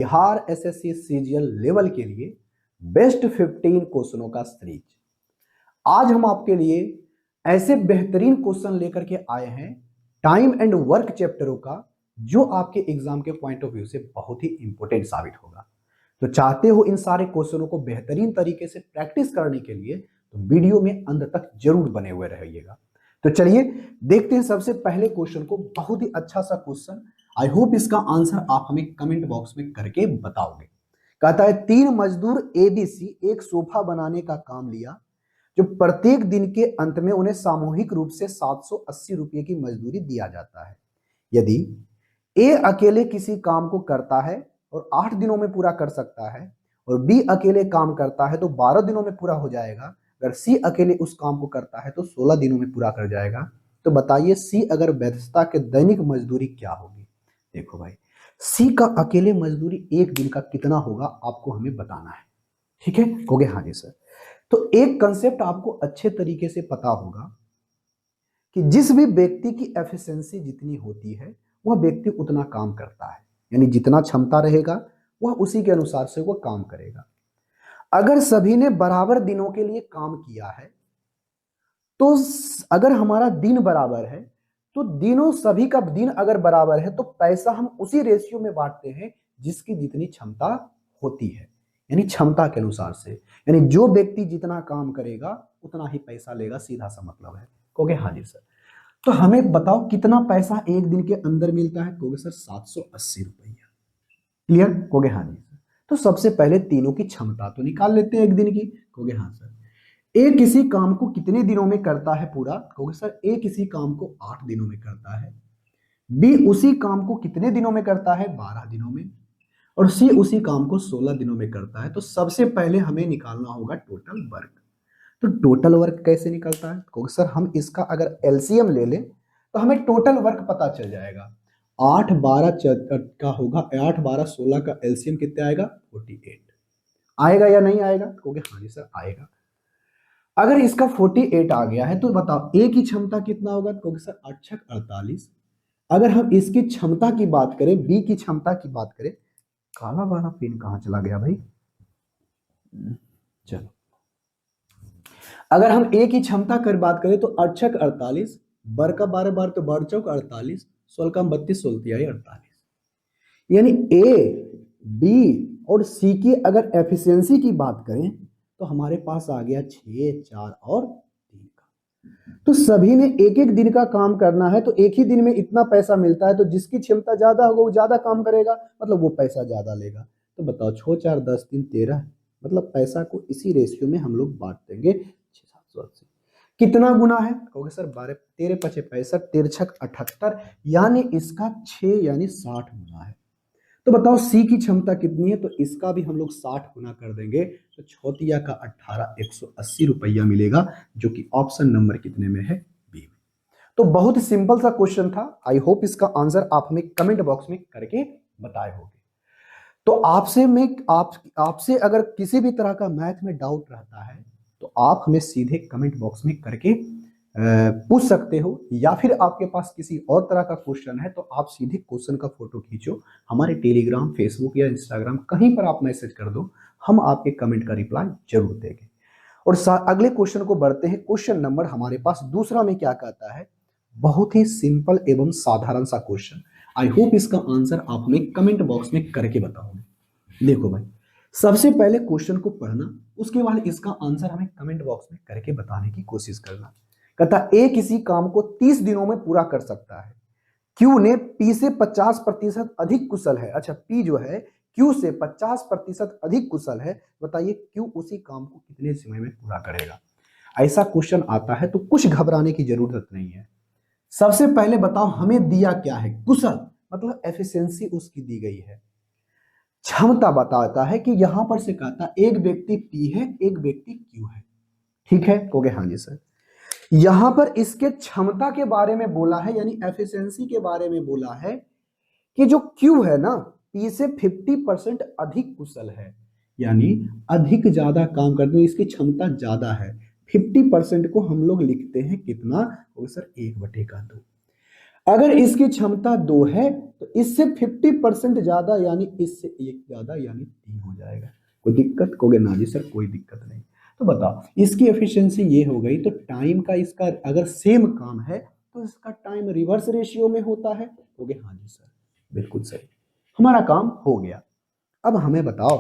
Bihar SSC CGL level के लिए best 15 क्वेश्चनों का सीरीज। आज हम आपके लिए ऐसे बेहतरीन क्वेश्चन लेकर के आए हैं टाइम एंड वर्क चैप्टरों का, जो आपके एग्जाम के पॉइंट ऑफ व्यू से बहुत ही इंपॉर्टेंट साबित होगा। तो चाहते हो इन सारे क्वेश्चनों को बेहतरीन तरीके से प्रैक्टिस करने के लिए, तो वीडियो में अंत तक जरूर बने हुए रहिएगा। तो चलिए देखते हैं सबसे पहले क्वेश्चन को। बहुत ही अच्छा सा क्वेश्चन, आई होप इसका आंसर आप हमें कमेंट बॉक्स में करके बताओगे। कहता है 3 मजदूर एबीसी एक सोफा बनाने का काम लिया, जो प्रत्येक दिन के अंत में उन्हें सामूहिक रूप से 780 रुपये की मजदूरी दिया जाता है। यदि ए अकेले किसी काम को करता है और 8 दिनों में पूरा कर सकता है, और बी अकेले काम करता है तो 12 दिनों में पूरा हो जाएगा, अगर सी अकेले उस काम को करता है तो 16 दिनों में पूरा कर जाएगा, तो बताइए सी अगर व्यस्तता के दैनिक मजदूरी क्या होगी। देखो भाई, सी का अकेले मजदूरी एक दिन का कितना होगा आपको हमें बताना है। ठीक है, कहोगे हाँ जी सर। तो एक कंसेप्ट आपको अच्छे तरीके से पता होगा कि जिस भी व्यक्ति की एफिशिएंसी जितनी होती है, वह व्यक्ति उतना काम करता है, यानी जितना क्षमता रहेगा वह उसी के अनुसार से वह काम करेगा। अगर सभी ने बराबर दिनों के लिए काम किया है, तो अगर हमारा दिन बराबर है, तो दिनों सभी का दिन अगर बराबर है, तो पैसा हम उसी रेशियो में बांटते हैं जिसकी जितनी क्षमता होती है, यानी क्षमता के अनुसार से। यानी जो व्यक्ति जितना काम करेगा उतना ही पैसा लेगा, सीधा सा मतलब है। कहोगे हाँ जी सर। तो हमें बताओ कितना पैसा एक दिन के अंदर मिलता है। कहोगे सर 780 रुपया। क्लियर? कहोगे हाँ जी सर। तो सबसे पहले तीनों की क्षमता तो निकाल लेते हैं एक दिन की। कहोगे हाँ सर। ए किसी काम को कितने दिनों में करता है पूरा। कहोगे सर ए किसी काम को 8 दिनों में करता है, बी उसी काम को कितने दिनों में करता है, 12 दिनों में, और सी उसी काम को 16 दिनों में करता है। तो सबसे पहले हमें निकालना होगा टोटल वर्क। तो टोटल वर्क कैसे निकलता है। कहोगे सर हम इसका अगर एलसीएम ले लें तो हमें टोटल वर्क पता चल जाएगा। 8 12 का होगा, 8 12 16 का एलसीएम कितना आएगा, 48 आएगा या नहीं आएगा। कहोगे हाँ जी सर आएगा। अगर इसका 48 आ गया है तो बताओ ए की क्षमता कितना होगा। कहोगे सर 8 48। अगर हम इसकी क्षमता की बात करें, बी की क्षमता की बात करें, काला वाला पेन कहां चला गया भाई। चलो, अगर हम ए की क्षमता कर बात करें तो 8 48, बर का 12 बार तो 12 चौक 48, 16 का 32 16 48। यानी ए बी और सी की अगर एफिशिएंसी की बात करें तो हमारे पास आ गया 6 4 और 3 का। तो सभी ने एक एक दिन का काम करना है, तो एक ही दिन में इतना पैसा मिलता है, तो जिसकी क्षमता ज्यादा होगा वो ज्यादा काम करेगा, मतलब वो पैसा ज्यादा लेगा। तो बताओ 6 4 10 3 13, मतलब पैसा को इसी रेशियो में हम लोग बांट देंगे 6 780। कितना गुना है। कहोगे सर 12 13 5 65 तिरछक 78, यानी इसका 6 यानी 60 गुना है। तो बताओ सी की क्षमता कितनी है, तो इसका भी हम लोग 60 गुना कर देंगे, तो छौतिया का 18 180 रुपया मिलेगा, जो कि ऑप्शन नंबर कितने में है, बी में। तो बहुत ही सिंपल सा क्वेश्चन था। आई होप इसका आंसर आप हमें कमेंट बॉक्स में करके बताए होंगे। तो आपसे अगर किसी भी तरह का मैथ में डाउट रहता है, तो आप हमें सीधे कमेंट बॉक्स में करके पूछ सकते हो, या फिर आपके पास किसी और तरह का क्वेश्चन है तो आप सीधे क्वेश्चन का फोटो खींचो, हमारे टेलीग्राम फेसबुक या इंस्टाग्राम कहीं पर आप मैसेज कर दो, हम आपके कमेंट का रिप्लाई जरूर देंगे। और अगले क्वेश्चन को बढ़ते हैं। क्वेश्चन नंबर हमारे पास दूसरा में क्या कहता है, बहुत ही सिंपल एवं साधारण सा क्वेश्चन। आई होप इसका आंसर आप हमें कमेंट बॉक्स में करके बताओगे। देखो भाई, सबसे पहले क्वेश्चन को पढ़ना, उसके बाद इसका आंसर हमें कमेंट बॉक्स में करके बताने की कोशिश करना। कहता ए किसी काम को 30 दिनों में पूरा कर सकता है, क्यू ने पी से 50% अधिक कुशल है। अच्छा, पी जो है क्यू से 50% अधिक कुशल है, बताइए क्यू उसी काम को कितने समय में पूरा करेगा। ऐसा क्वेश्चन आता है तो कुछ घबराने की जरूरत नहीं है। सबसे पहले बताओ हमें दिया क्या है, कुशल, मतलब एफिशिएंसी उसकी दी गई है। क्षमता बताता है कि यहां पर से कहता एक व्यक्ति पी है, एक व्यक्ति क्यू है। ठीक है, कहोगे हाँ जी सर। यहां पर इसके क्षमता के बारे में बोला है, यानी एफिशिएंसी के बारे में बोला है कि जो क्यू है ना, पी से 50% अधिक कुशल है, यानी अधिक ज्यादा काम करते हैं, इसकी क्षमता ज्यादा है। 50% को हम लोग लिखते हैं कितना, वो सर 1/2। अगर इसकी क्षमता 2 है तो इससे 50% ज्यादा यानी इससे 1 ज्यादा यानी 3 हो जाएगा। कोई दिक्कत? कहोगे ना जी सर कोई दिक्कत नहीं। तो बताओ इसकी एफिशिएंसी ये हो गई, तो टाइम का इसका अगर सेम काम है तो इसका टाइम रिवर्स रेशियो में होता है। कहोगे हाँ जी सर बिल्कुल सही, हमारा काम हो गया। अब हमें बताओ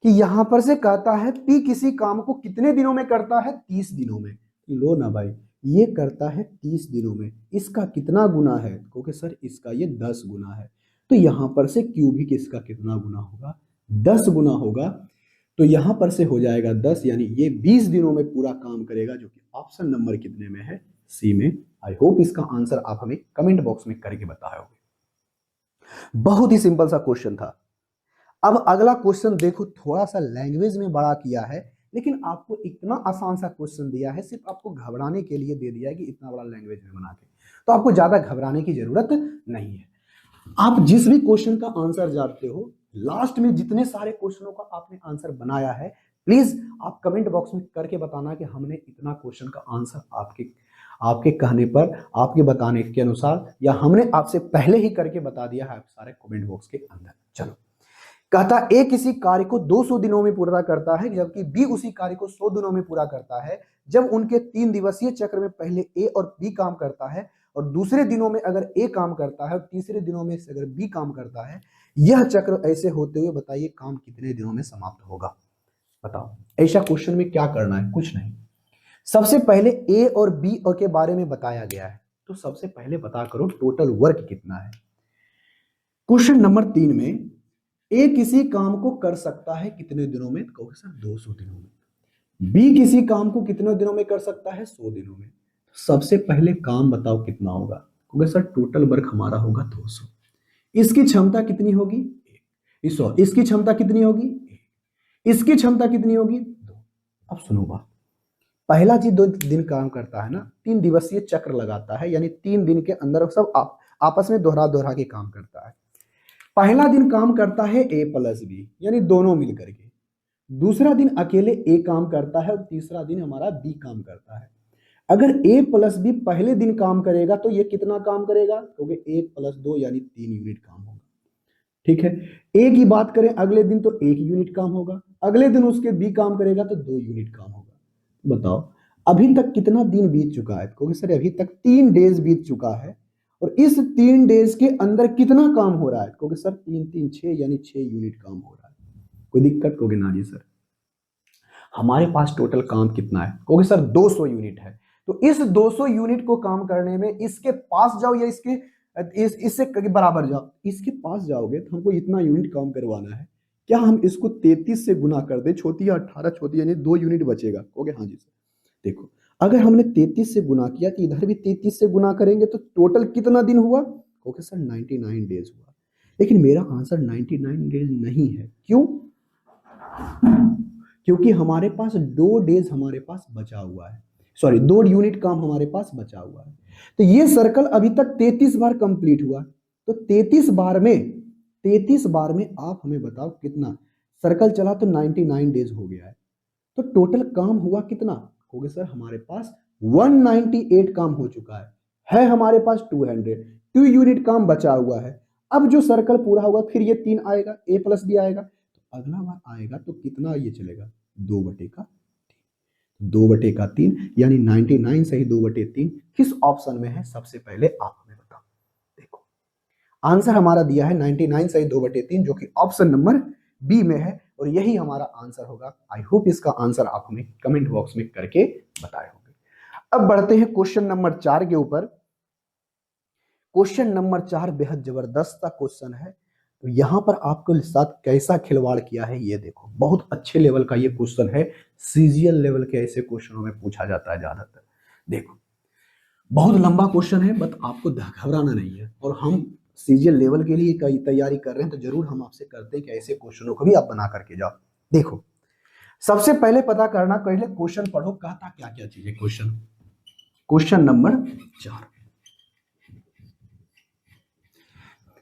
कि यहां पर से कहता है पी किसी काम को कितने दिनों में करता है? 30 दिनों में। लो ना भाई, ये करता है 30 दिनों में, इसका कितना गुना है? क्योंकि सर इसका ये 10 गुना है, तो यहां पर से क्यूबिक इसका कितना गुना होगा? 10 गुना होगा। तो यहां पर से हो जाएगा 10, यानी ये 20 दिनों में पूरा काम करेगा, जो कि ऑप्शन नंबर कितने में है? सी में। आई होप इसका आंसर आप हमें कमेंट बॉक्स में करके बताए होंगे। बहुत ही सिंपल सा क्वेश्चन था। अब अगला क्वेश्चन देखो, थोड़ा सा लैंग्वेज में बड़ा किया है, लेकिन आपको इतना आसान सा क्वेश्चन दिया है, सिर्फ आपको घबराने के लिए दे दिया है कि इतना बड़ा लैंग्वेज में बना के, तो आपको ज्यादा घबराने की जरूरत नहीं है। आप जिस भी क्वेश्चन का आंसर जानते हो, लास्ट में जितने सारे क्वेश्चनों का आपने आंसर बनाया है, प्लीज आप कमेंट बॉक्स में करके बताना कि हमने इतना क्वेश्चन का आंसर आपके आपके कहने पर, आपके बताने के अनुसार, या हमने आपसे पहले ही करके बता दिया है, आप सारे कमेंट बॉक्स के अंदर। चलो, कहता ए किसी कार्य को 200 दिनों में पूरा करता है, जबकि बी उसी कार्य को 100 दिनों में पूरा करता है। जब उनके 3 दिवसीय चक्र में पहले ए और बी काम करता है, और दूसरे दिनों में अगर ए काम करता है और तीसरे दिनों में अगर बी काम करता है, यह चक्र ऐसे होते हुए बताइए काम कितने दिनों में समाप्त होगा? बताओ, ऐसा क्वेश्चन में क्या करना है? कुछ नहीं। सबसे पहले ए और बी के बारे में बताया गया है, तो सबसे पहले पता करो टोटल वर्क कितना है। क्वेश्चन नंबर 3 में ए किसी काम को कर सकता है कितने दिनों में? कहोगे सर 200 दिनों में। बी किसी काम को कितने दिनों में कर सकता है? 100 दिनों में। सबसे पहले काम बताओ कितना होगा? कहोगे सर टोटल वर्क हमारा होगा 200। इसकी क्षमता कितनी होगी? 100। इसकी क्षमता कितनी होगी? 1। इसकी क्षमता कितनी होगी? 2। अब सुनो बात, पहला जी 2 दिन काम करता है ना, 3 दिवसीय चक्र लगाता है, यानी 3 दिन के अंदर सब आपस में दोहरा दोहरा के काम करता है। पहला दिन काम करता है ए प्लस बी, यानी दोनों मिलकर के। दूसरा दिन अकेले ए काम करता है, और तीसरा दिन हमारा बी काम करता है। अगर ए प्लस बी पहले दिन काम करेगा तो ये कितना काम करेगा? क्योंकि 1 + 2 यानी 3 यूनिट काम होगा। ठीक है, ए की बात करें अगले दिन तो 1 यूनिट काम होगा, अगले दिन उसके बी काम करेगा तो 2 यूनिट काम होगा। बताओ अभी तक कितना दिन बीत चुका है? क्योंकि सर अभी तक 3 डेज बीत चुका है, और इस 3 डेज के अंदर कितना काम हो रहा है? क्योंकि सर 3 3 6 यानी 6 यूनिट काम हो रहा है। कोई दिक्कत? कहोगे ना जी सर हमारे पास टोटल काम कितना है? क्योंकि सर 200 यूनिट है, तो इस 200 यूनिट को काम करने में इसके पास जाओ या इससे बराबर जाओ, इसके पास जाओगे तो हमको इतना यूनिट काम करवाना है। क्या हम इसको 33 से गुना कर दे? छोटी 18 छोटी, यानी 2 यूनिट बचेगा। कहोगे हाँ जी सर। देखो अगर हमने 33 से गुना किया तो इधर भी 33 से गुना करेंगे तो टोटल कितना दिन हुआ? ओके सर 99 डेज हुआ। लेकिन मेरा आंसर 99 डेज नहीं है। क्यों? क्योंकि हमारे पास 2 डेज हमारे पास बचा हुआ है, सॉरी 2 यूनिट काम हमारे पास बचा हुआ है। तो ये सर्कल अभी तक 33 बार कंप्लीट हुआ, तो 33 बार में आप हमें बताओ कितना सर्कल चला? तो 99 डेज हो गया है। तो टोटल काम हुआ कितना? हो गया सर हमारे पास 198 काम हो चुका है हमारे पास 2 यूनिट काम बचा हुआ है। अब जो सर्कल पूरा होगा फिर ये 3 आएगा, ए प्लस बी आएगा, तो अगला बार आएगा तो कितना ये चलेगा? 2/3 यानी 99 सही 2/3 किस ऑप्शन में है? सबसे पहले आप हमें बताओ। देखो आंसर हमारा दिया है 99 सही 2/3, जो कि ऑप्शन नंबर बी में है, और यही हमारा आंसर होगा। आई होप इसका आंसर आप हमें कमेंट बॉक्स में करके बताए होंगे। अब बढ़ते हैं क्वेश्चन नंबर 4 के ऊपर। क्वेश्चन नंबर 4 बेहद जबरदस्त सा क्वेश्चन है, तो यहां पर आपके साथ कैसा खिलवाड़ किया है ये देखो। बहुत अच्छे लेवल का ये क्वेश्चन है, सीजीएल लेवल के ऐसे क्वेश्चनों में पूछा जाता है ज्यादातर। देखो बहुत लंबा क्वेश्चन है, बट आपको घबराना नहीं है, और हम सीजीएल लेवल के लिए कई तैयारी कर रहे हैं, तो जरूर हम आपसे करते हैं कि ऐसे क्वेश्चनों को भी आप बना करके जाओ। देखो सबसे पहले पता करना, पहले क्वेश्चन पढ़ो, कहता क्या क्या चीजें। क्वेश्चन नंबर 4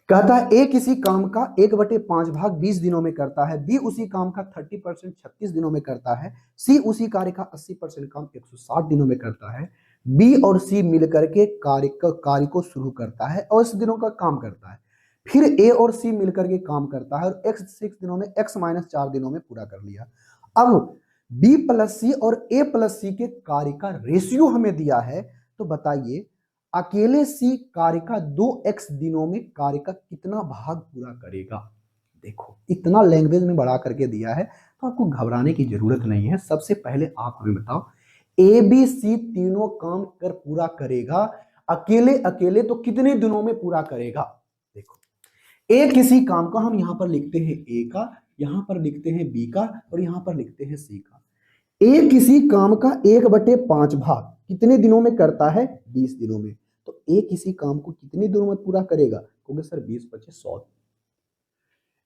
कहता है ए किसी काम का 1/5 भाग 20 दिनों में करता है, बी उसी काम का 30% 36 दिनों में करता है, सी उसी कार्य का 80% काम 160 दिनों में करता है, बी और सी मिलकर के कार्य को शुरू करता है और 10 दिनों का काम करता है। फिर ए और सी मिलकर के काम करता है और एक्स 6 दिनों में, एक्स माइनस 4 दिनों में पूरा कर लिया। अब बी प्लस सी और ए प्लस सी के कार्य का रेशियो हमें दिया है, तो बताइए अकेले सी कार्य का 2x दिनों में कार्य का कितना भाग पूरा करेगा। देखो इतना लैंग्वेज में बढ़ा करके दिया है तो आपको घबराने की जरूरत नहीं है। सबसे पहले आप हमें बताओ, ए बी सी तीनों काम कर पूरा करेगा, अकेले अकेले तो कितने दिनों में पूरा करेगा। देखो ए किसी काम का हम यहां पर लिखते हैं ए का, यहां पर लिखते हैं बी का और यहां पर लिखते हैं सी का। ए किसी काम का 1/5 भाग कितने दिनों में करता है, 20 दिनों में। तो ए किसी काम को कितने दिनों में पूरा करेगा, क्योंकि सर 20 25 100,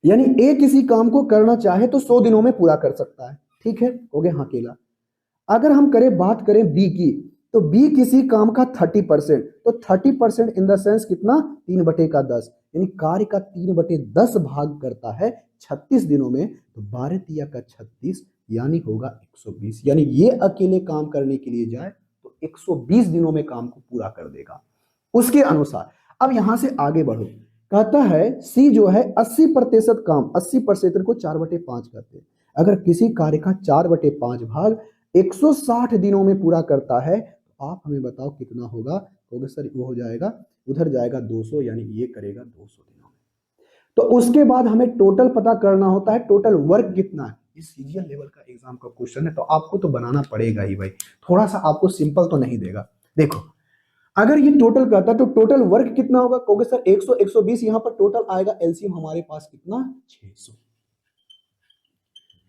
यानी ए किसी काम को करना चाहे तो 100 दिनों में पूरा कर सकता है। ठीक है, हो गया हाँ अकेला। अगर हम बात करें बी की, तो बी किसी काम का 30%, तो 30% इन द सेंस कितना, 3/10, यानी कार्य का 3/10 भाग करता है 36 दिनों में। तो 12 तिया का 36 यानी होगा 120, यानी ये अकेले काम करने के लिए जाए तो 120 दिनों में काम को पूरा कर देगा उसके अनुसार। अब यहां से आगे बढ़ो, कहता है सी जो है 80% काम, 80% को 4/5 करते हैं। अगर किसी कार्य का 4/5 भाग 160 दिनों में पूरा करता है तो आप हमें बताओ कितना होगा। तो सर वो हो जाएगा, उधर जाएगा 200, यानी ये करेगा 200 दिनों में। तो उसके बाद हमें टोटल पता करना होता है, टोटल वर्क कितना है। ये सीजीएल लेवल का एग्जाम का क्वेश्चन है तो आपको तो बनाना पड़ेगा ही भाई, थोड़ा सा आपको सिंपल तो नहीं देगा। देखो अगर ये टोटल कहता है तो टोटल वर्क कितना होगा, कहोगे सर 100 120, यहां पर टोटल आएगा एलसीएम हमारे पास कितना, 600,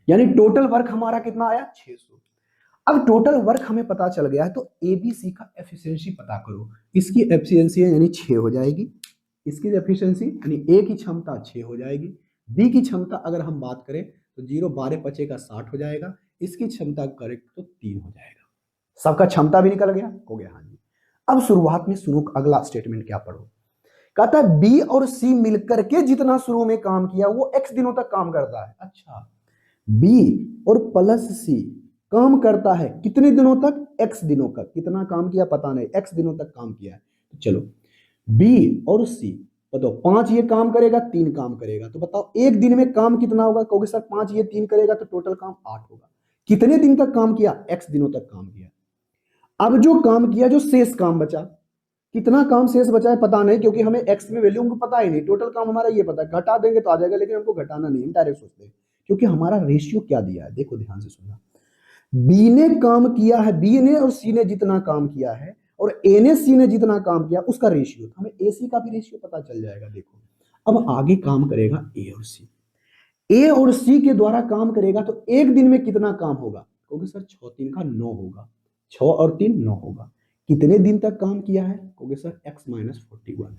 यानी टोटल वर्क हमारा कितना आया, 600। अब टोटल वर्क हमें पता चल गया है तो एबीसी का एफिशिएंसी पता करो। इसकी एफिशिएंसी यानी 6 हो जाएगी, इसकी एफिशिएंसी यानी ए की क्षमता 6 हो जाएगी, बी की क्षमता अगर हम बात करें तो 0 12 5 का 60 हो जाएगा, इसकी क्षमता करेक्ट तो 3 हो जाएगा। सबका क्षमता भी निकल गया, हो गया हाँ जी। अब शुरुआत में सुनो अगला स्टेटमेंट क्या पढ़ो, कहता है बी और सी मिलकर के जितना शुरू में काम किया वो एक्स दिनों तक काम करता है। अच्छा, बी और प्लस सी काम करता है कितने दिनों तक, एक्स दिनों तक। कितना काम किया पता नहीं, एक्स दिनों तक काम किया है। तो चलो बी और सी बताओ, 5 ये काम करेगा, 3 काम करेगा, तो बताओ एक दिन में काम कितना होगा, कहोगे सर 5 ये 3 करेगा तो टोटल काम 8 होगा। कितने दिन तक काम किया, एक्स दिनों तक काम किया। अब जो काम किया, जो शेष काम बचा, कितना काम शेष बचा है पता नहीं, क्योंकि हमें एक्स में वैल्यू हमको पता ही नहीं, टोटल काम हमारा ये पता है, घटा देंगे तो आ जाएगा, लेकिन हमको घटाना नहीं, हम डायरेक्ट सोचते हैं क्योंकि हमारा रेशियो क्या दिया है। देखो ध्यान से सुनना, बी ने काम किया है, बी ने और सी ने जितना काम किया है और ए ने सी ने जितना काम किया उसका रेशियो, हमें ए सी का भी रेशियो पता चल जाएगा। देखो अब आगे काम करेगा ए और सी, ए और सी के द्वारा काम करेगा तो एक दिन में कितना काम होगा, क्योंकि सर 6 3 का 9 होगा, 6 और 3 9 होगा। कितने दिन तक काम किया है, क्योंकि सर x माइनस 41,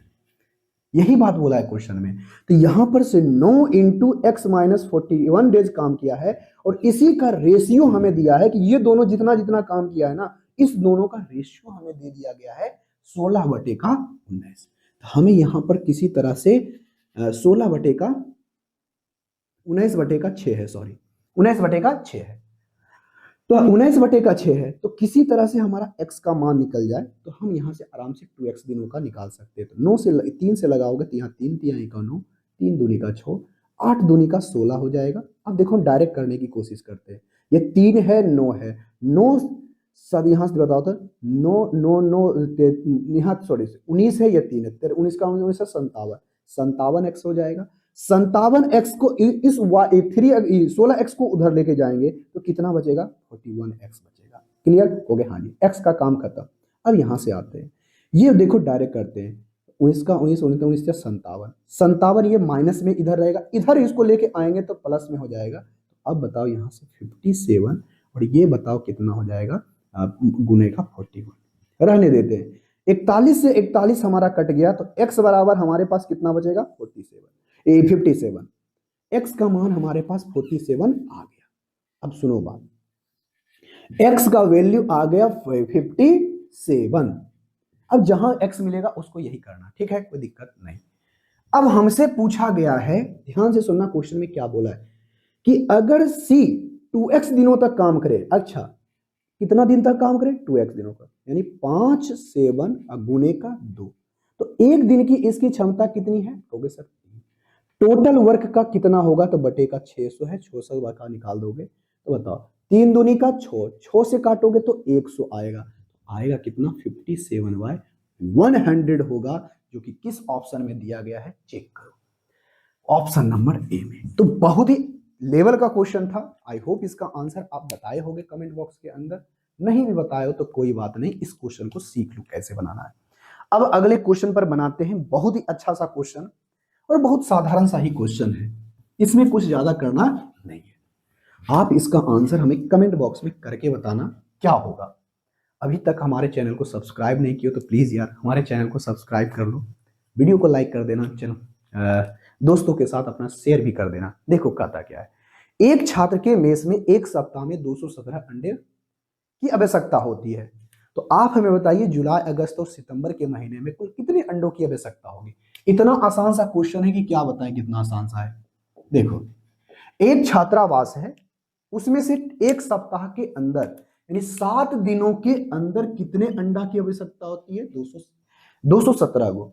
यही बात बोला है क्वेश्चन में। तो यहां पर से 9 इंटू एक्स माइनस 41 डेज काम किया है और इसी का रेशियो हमें दिया है कि ये दोनों जितना जितना काम किया है ना, इस दोनों का रेशियो हमें दे दिया गया है 16/19। तो हमें यहां पर किसी तरह से 19/6 है, सॉरी 19/6 है, तो 19/6 है, तो किसी तरह से हमारा x का मान निकल जाए तो हम यहां से आराम से 2x दिनों का निकाल सकते हैं। तो 9 से 3 से लगाओगे तो यहाँ 3 तिया का 9, 3 दूनी का 6, 8 दूनी का 16 हो जाएगा। अब देखो हम डायरेक्ट करने की कोशिश करते हैं, ये 3 है 9 है, 9 सब यहाँ से बताओ तो 9 9 9 यहाँ सॉरी 19 है, ये 3 है, 19 का 19 है 57, 57x हो जाएगा। 57x को इस 16x को उधर लेके जाएंगे तो कितना बचेगा, 41x बचेगा। क्लियर हो गया, हाँ जी, x का काम खत्म। अब यहां से आते हैं, ये देखो डायरेक्ट करते हैं, 19 का 19 19 19 57, 57 ये माइनस में इधर रहेगा, इधर इसको लेके आएंगे तो प्लस में हो जाएगा। तो अब बताओ यहाँ से 57 और ये बताओ कितना हो जाएगा, गुने का 41, रहने देते हैं। 41 से 41 हमारा कट गया तो x बराबर हमारे पास कितना बचेगा, 57, x का मान हमारे पास 47 आ गया। अब सुनो बात, x का वैल्यू आ गया 57। अब जहां x मिलेगा उसको यही करना, ठीक है, कोई दिक्कत नहीं। अब हमसे पूछा गया है, ध्यान से सुनना क्वेश्चन में क्या बोला है, कि अगर c 2x दिनों तक काम करे, अच्छा कितना दिन तक काम करे, 2x दिनों का, यानी 5 7 गुने का 2। तो एक दिन की इसकी क्षमता कितनी है, कहोगे सर टोटल वर्क का कितना होगा, तो बटे का 600 है, 600 का निकाल दोगे तो बताओ 3 दूनी का 6, 6 से काटोगे तो 100 आएगा, आएगा कितना 57/100 होगा, जो कि किस ऑप्शन में दिया गया है चेक करो, ऑप्शन नंबर ए में। तो बहुत ही लेवल का क्वेश्चन था। आई होप इसका आंसर आप बताए होंगे कमेंट बॉक्स के अंदर, नहीं भी बताए हो तो कोई बात नहीं, इस क्वेश्चन को सीख लो कैसे बनाना है। अब अगले क्वेश्चन पर बनाते हैं, बहुत ही अच्छा सा क्वेश्चन और बहुत साधारण सा ही क्वेश्चन है, इसमें कुछ ज्यादा करना नहीं है। आप इसका आंसर हमें कमेंट बॉक्स में करके बताना क्या होगा। अभी तक हमारे चैनल को सब्सक्राइब नहीं किया तो प्लीज यार हमारे चैनल को सब्सक्राइब कर लो, वीडियो को लाइक कर देना, चलो दोस्तों के साथ अपना शेयर भी कर देना। देखो कहता क्या है, एक छात्र के मेस में एक सप्ताह में 217 अंडे की आवश्यकता होती है, तो आप हमें बताइए जुलाई अगस्त और सितंबर के महीने में कुल कितने अंडों की आवश्यकता होगी। इतना आसान सा क्वेश्चन है कि क्या बताएं कितना आसान सा है। देखो एक छात्रावास है, उसमें से एक सप्ताह के अंदर यानी 7 दिनों के अंदर कितने अंडा की आवश्यकता होती है, 217 गो।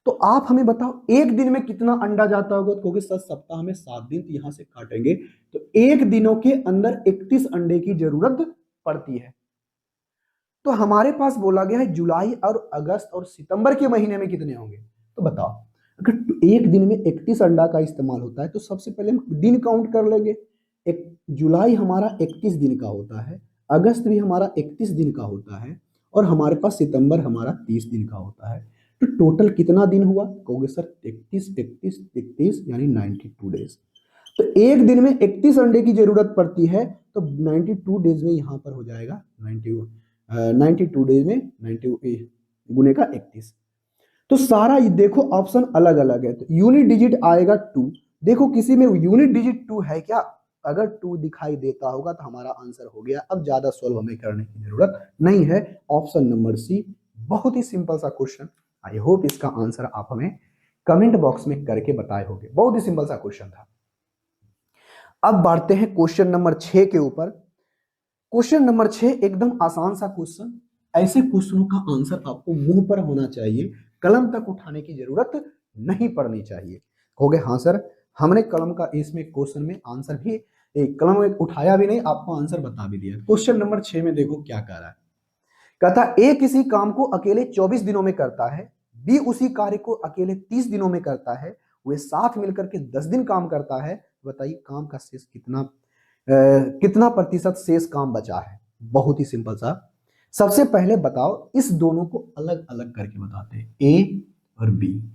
तो आप हमें बताओ एक दिन में कितना अंडा जाता होगा, क्योंकि सप्ताह में 7 दिन, तो यहां से काटेंगे तो एक दिनों के अंदर 31 अंडे की जरूरत पड़ती है। तो हमारे पास बोला गया है जुलाई और अगस्त और सितंबर के महीने में कितने होंगे, तो बताओ अगर एक दिन में 31 अंडा का इस्तेमाल होता है तो सबसे पहले हम दिन काउंट कर लेंगे। एक जुलाई हमारा 31 दिन का होता है, अगस्त भी हमारा 31 दिन का होता है, और हमारे पास सितंबर हमारा 30 दिन का होता है। तो टोटल कितना दिन हुआ, कहोगे सर 31 31 31 यानी 92 डेज। तो एक दिन में 31 अंडे की जरूरत पड़ती है, तो 92 डेज में यहां पर हो जाएगा 92 डेज में 90 गुने का 31। तो सारा देखो ऑप्शन अलग अलग है, तो यूनिट डिजिट आएगा 2। देखो किसी में यूनिट डिजिट 2 है क्या, अगर 2 दिखाई देता होगा तो हमारा आंसर हो गया। अब ज्यादा सॉल्व हमें करने की जरूरत नहीं है, ऑप्शन नंबर सी, बहुत ही सिंपल सा क्वेश्चन। आई होप इसका आंसर आप हमें कमेंट बॉक्स में करके बताए होंगे, बहुत ही सिंपल सा क्वेश्चन था। अब बढ़ते हैं क्वेश्चन नंबर 6 के ऊपर। क्वेश्चन नंबर 6 एकदम आसान सा क्वेश्चन, ऐसे क्वेश्चनों का आंसर आपको मुंह पर होना चाहिए, कलम तक उठाने की जरूरत नहीं पड़नी चाहिए। कहोगे हाँ सर हमने कलम का इसमें क्वेश्चन में आंसर भी कलम में उठाया भी नहीं, आपको आंसर बता भी दिया। क्वेश्चन नंबर 6 में देखो क्या कह रहा है, कहता ए किसी काम को अकेले 24 दिनों में करता है, बी उसी कार्य को अकेले 30 दिनों में करता है, वे साथ मिलकर के 10 दिन काम करता है, बताइए काम का शेष कितना प्रतिशत शेष काम बचा है। बहुत ही सिंपल सा, सबसे पहले बताओ इस दोनों को अलग अलग करके बताते हैं, ए और बी।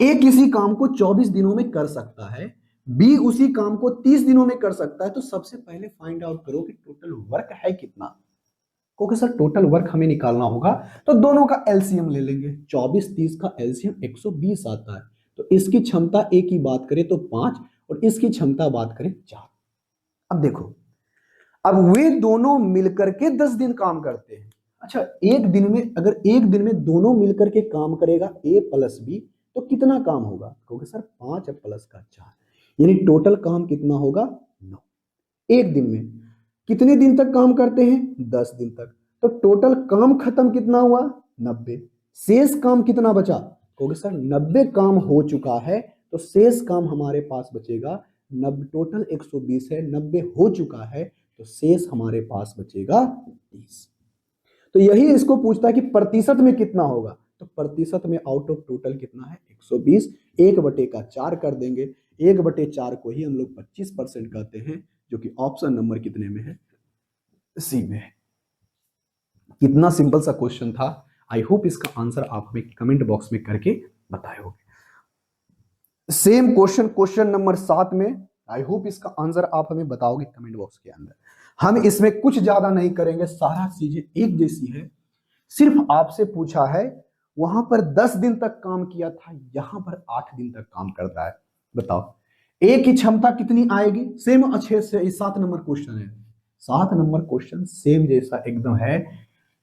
ए किसी काम को 24 दिनों में कर सकता है, बी उसी काम को 30 दिनों में कर सकता है, तो सबसे पहले फाइंड आउट करो कि टोटल वर्क है कितना, क्योंकि सर टोटल वर्क हमें निकालना होगा, तो दोनों का एलसीएम ले लेंगे। 24 30 का एलसीएम 120 आता है, तो इसकी क्षमता ए की बात करें तो 5 और इसकी क्षमता बात करें 4। अब देखो अब वे दोनों मिलकर के 10 दिन काम करते हैं। अच्छा एक दिन में अगर एक दिन में दोनों मिलकर के काम करेगा ए प्लस बी, तो कितना काम होगा, क्योंकि सर 5 प्लस का 4, यानी टोटल काम कितना होगा 9। एक दिन में कितने दिन तक काम करते हैं, 10 दिन तक, तो टोटल काम खत्म कितना हुआ 90। शेष काम कितना बचा, क्योंकि सर 90 काम हो चुका है, तो शेष काम हमारे पास बचेगा 90। टोटल 120 है, 90 हो चुका है, तो शेष हमारे पास बचेगा 30। तो यही इसको पूछता है कि प्रतिशत में कितना होगा, तो प्रतिशत में आउट ऑफ टोटल कितना है 120, 1/4 कर देंगे, 1/4 को ही हम लोग 25% कहते हैं, जो कि ऑप्शन नंबर कितने में है, सी में है। कितना सिंपल सा क्वेश्चन था। आई होप इसका आंसर आप हमें कमेंट बॉक्स में करके बताए होंगे। सेम क्वेश्चन क्वेश्चन नंबर 7 में, आई होप इसका आंसर आप हमें बताओगे कमेंट बॉक्स के अंदर। हम इसमें कुछ ज्यादा नहीं करेंगे, सारा चीजें एक जैसी है, सिर्फ आपसे पूछा है वहां पर 10 दिन तक काम किया था, यहां पर 8 दिन तक काम करता है। बताओ ए की क्षमता कितनी आएगी, सेम अच्छे से 7 नंबर क्वेश्चन है, 7 नंबर क्वेश्चन सेम जैसा एकदम है,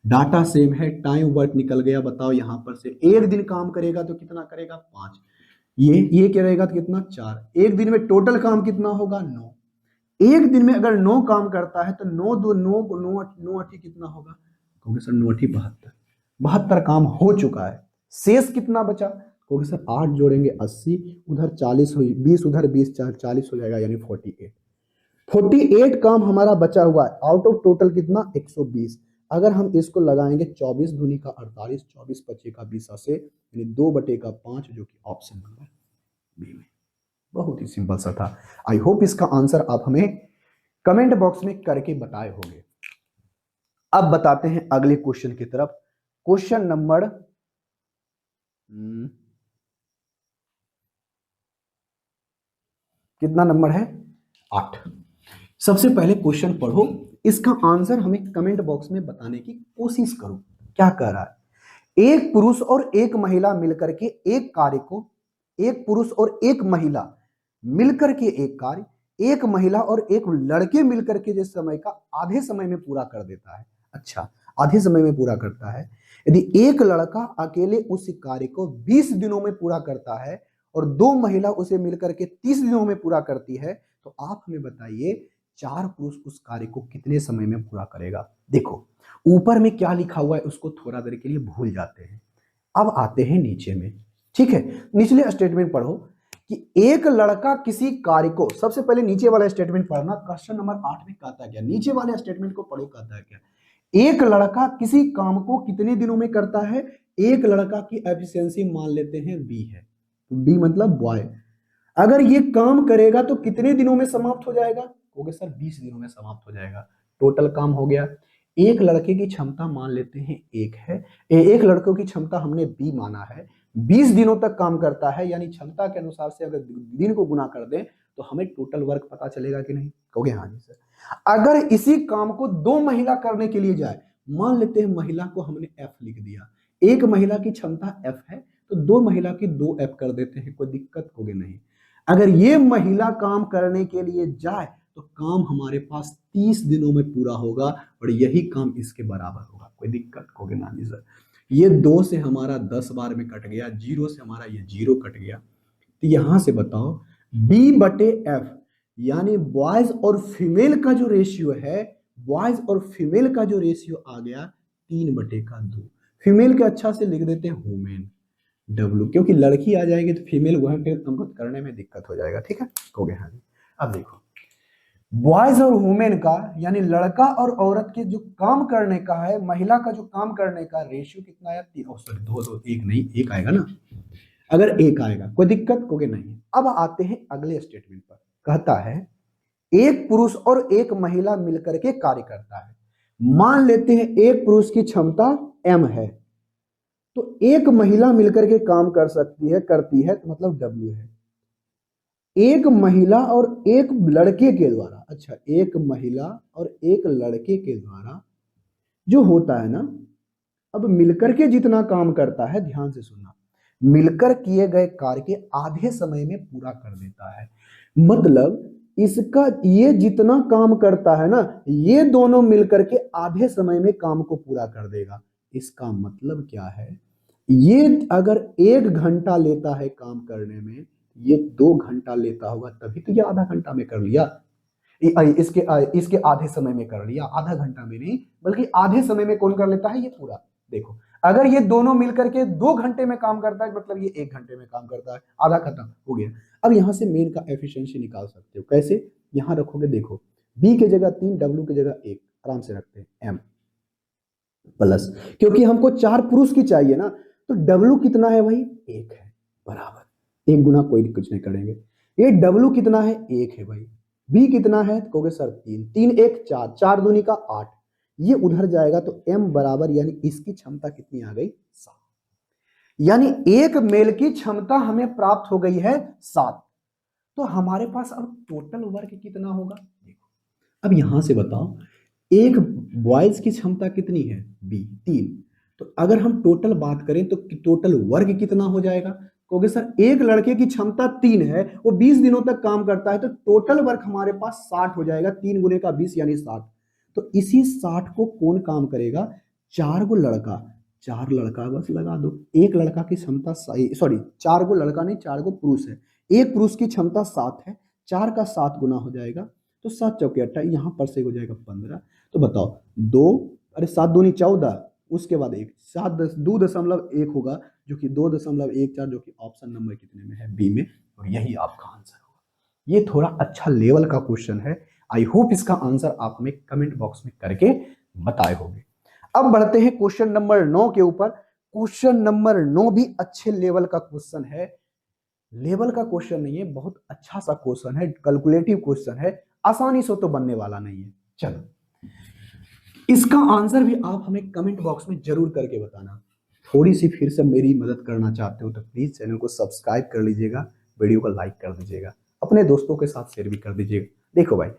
डाटा सेम है, टाइम वर्क निकल गया। बताओ यहां पर से एक दिन काम करेगा तो कितना करेगा 5, ये क्या रहेगा तो कितना 4, एक दिन में टोटल काम कितना होगा 9, एक दिन में अगर 9 काम करता है तो 9 दो 9 9 9 अठी कितना होगा? कहोगे सर 9 अठी 72, 72 काम हो चुका है। शेष कितना बचा? कहोगे सर 8 जोड़ेंगे 80, उधर 40 हुई, 20 उधर 20, 40 हो जाएगा, यानी 48। 48 काम हमारा बचा हुआ है आउट ऑफ टोटल कितना? 120। अगर हम इसको लगाएंगे 24 दूनी का 48, 24 पच्चे का 20 से, यानी 2/5, जो कि ऑप्शन नंबर बी में। बहुत ही सिंपल सा था। आई होप इसका आंसर आप हमें कमेंट बॉक्स में करके बताए होंगे। अब बताते हैं अगले क्वेश्चन की तरफ। क्वेश्चन नंबर कितना नंबर है? 8। सबसे पहले क्वेश्चन पढ़ो, इसका आंसर हमें कमेंट बॉक्स में बताने की कोशिश करो। क्या कह रहा है? एक पुरुष और एक महिला मिलकर के एक कार्य को, एक पुरुष और एक महिला मिलकर के एक कार्य एक महिला और एक लड़के मिलकर के जिस समय का आधे समय में पूरा कर देता है। अच्छा, आधे समय में पूरा करता है। यदि एक लड़का अकेले उस कार्य को 20 दिनों में पूरा करता है और दो महिला उसे मिलकर के 30 दिनों में पूरा करती है, तो आप हमें बताइए 4 पुरुष उस कार्य को कितने समय में पूरा करेगा? देखो ऊपर में क्या लिखा हुआ है उसको थोड़ा देर के लिए भूल जाते हैं। अब आते हैं नीचे में, ठीक है। निचले स्टेटमेंट पढ़ो कि एक लड़का किसी कार्य को, सबसे पहले नीचे वाला स्टेटमेंट पढ़ना। क्वेश्चन नंबर 8 में कहता है क्या? नीचे वाले स्टेटमेंट को पढ़ो, कहता है क्या? एक लड़का किसी काम को कितने दिनों में करता है? एक लड़का की एफिशिएंसी मान लेते हैं बी है, बी मतलब बॉय। अगर ये काम करेगा तो कितने दिनों में समाप्त हो जाएगा? कहोगे सर 20 दिनों में समाप्त हो जाएगा। टोटल काम हो गया। एक लड़के की क्षमता मान लेते हैं एक है, एक लड़कों की क्षमता हमने बी माना है, 20 दिनों तक काम करता है, यानी क्षमता के अनुसार से अगर दिन को गुना कर दें तो हमें टोटल वर्क पता चलेगा कि नहीं? कहोगे हाँ जी सर। अगर इसी काम को 2 महिला करने के लिए जाए, मान लेते हैं महिला को हमने एफ लिख दिया, एक महिला की क्षमता एफ है तो 2 महिला की 2 एफ कर देते हैं, कोई दिक्कत होगी नहीं। अगर ये महिला काम करने के लिए जाए तो काम हमारे पास 30 दिनों में पूरा होगा और यही काम इसके बराबर होगा, कोई दिक्कत होगी ना जी सर। ये 2 से हमारा 10 बार में कट गया, 0 से हमारा ये 0 कट गया, तो यहां से बताओ B/F यानी बॉयज और फीमेल का जो रेशियो है, बॉयज और फीमेल का जो रेशियो आ गया 3/2। फीमेल के अच्छा से लिख देते हैं वुमेन, डब्लू, क्योंकि लड़की आ जाएगी तो फीमेल वहां पे हमको करने में दिक्कत हो जाएगा, ठीक है। हो गया हाँ जी। अब देखो बॉयज और वुमेन का यानी लड़का और औरत के जो काम करने का है, महिला का जो काम करने का रेशियो कितना है? 3। सॉरी 2 1 नहीं, 1 आएगा ना। अगर 1 आएगा कोई दिक्कत होगी नहीं। अब आते हैं अगले स्टेटमेंट पर। कहता है एक पुरुष और एक महिला मिलकर के कार्य करता है। मान लेते हैं एक पुरुष की क्षमता m है तो एक महिला मिलकर के काम कर सकती है, करती है, तो मतलब W है। एक महिला और एक लड़के के द्वारा, अच्छा एक महिला और एक लड़के के द्वारा जो होता है ना, अब मिलकर के जितना काम करता है, ध्यान से सुनना, मिलकर किए गए कार्य के आधे समय में पूरा कर देता है। मतलब इसका ये जितना काम करता है ना, ये दोनों मिलकर के आधे समय में काम को पूरा कर देगा। इसका मतलब क्या है? ये अगर 1 घंटा लेता है काम करने में, ये 2 घंटा लेता होगा, तभी तो ये आधा घंटा में कर लिया। इसके आधे समय में कर लिया, आधा घंटा में नहीं बल्कि आधे समय में कौन कर लेता है? ये पूरा। देखो अगर ये दोनों मिलकर के 2 घंटे में काम करता है, मतलब ये 1 घंटे में काम करता है, आधा खत्म हो गया। अब यहां से मेन का एफिशिएंसी निकाल सकते हो, कैसे? यहां रखोगे, देखो बी की जगह 3, डब्ल्यू की जगह 1, आराम से रखते हैं एम प्लस, क्योंकि हमको 4 पुरुष की चाहिए ना, तो डब्ल्यू कितना है भाई? 1 है, बराबर 1 गुना कोई कुछ नहीं करेंगे। ये डब्ल्यू कितना है? 1 है भाई। बी कितना है? तो कहोगे सर 3, 3 1 4, 4 दूनी का 8, ये उधर जाएगा तो m बराबर, यानी इसकी क्षमता कितनी आ गई? 7। यानी एक मेल की क्षमता हमें प्राप्त हो गई है 7। तो हमारे पास अब टोटल वर्क कितना होगा? देखो अब यहां से बताओ, एक बॉयज की क्षमता कितनी है? बी 3। तो अगर हम टोटल बात करें तो टोटल वर्ग कितना हो जाएगा? कहोगे सर एक लड़के की क्षमता 3 है, वो 20 दिनों तक काम करता है, तो टोटल वर्क हमारे पास 60 हो जाएगा, 3 गुने का 20 यानी 60। तो इसी 60 को कौन काम करेगा? 4 गो लड़का, 4 लड़का बस लगा दो। एक लड़का की क्षमता, सॉरी 4 गो लड़का नहीं, 4 गो पुरुष है। एक पुरुष की क्षमता 7 है, 4 का 7 गुना हो जाएगा, तो 7 चौके 28, यहाँ पर से हो जाएगा 15। तो बताओ 2, अरे 7 दूनी 14, उसके बाद 1, 2.1 होगा जो कि 2.14, जो कि ऑप्शन नंबर कितने में है, बी में, और यही आपका आंसर होगा। ये थोड़ा अच्छा लेवल का क्वेश्चन है। आई होप इसका आंसर आप हमें कमेंट बॉक्स में करके बताए होंगे। अब बढ़ते हैं क्वेश्चन नंबर 9 के ऊपर। क्वेश्चन नंबर 9 भी अच्छे लेवल का क्वेश्चन है। लेवल का क्वेश्चन नहीं है, बहुत अच्छा सा क्वेश्चन है, कैलकुलेटिव क्वेश्चन है, आसानी से तो बनने वाला नहीं है। चलो, इसका आंसर भी आप हमें कमेंट बॉक्स में जरूर करके बताना। थोड़ी सी फिर से मेरी मदद करना चाहते हो तो प्लीज चैनल को सब्सक्राइब कर लीजिएगा, वीडियो को लाइक कर दीजिएगा, अपने दोस्तों के साथ शेयर भी कर दीजिएगा। देखो भाई,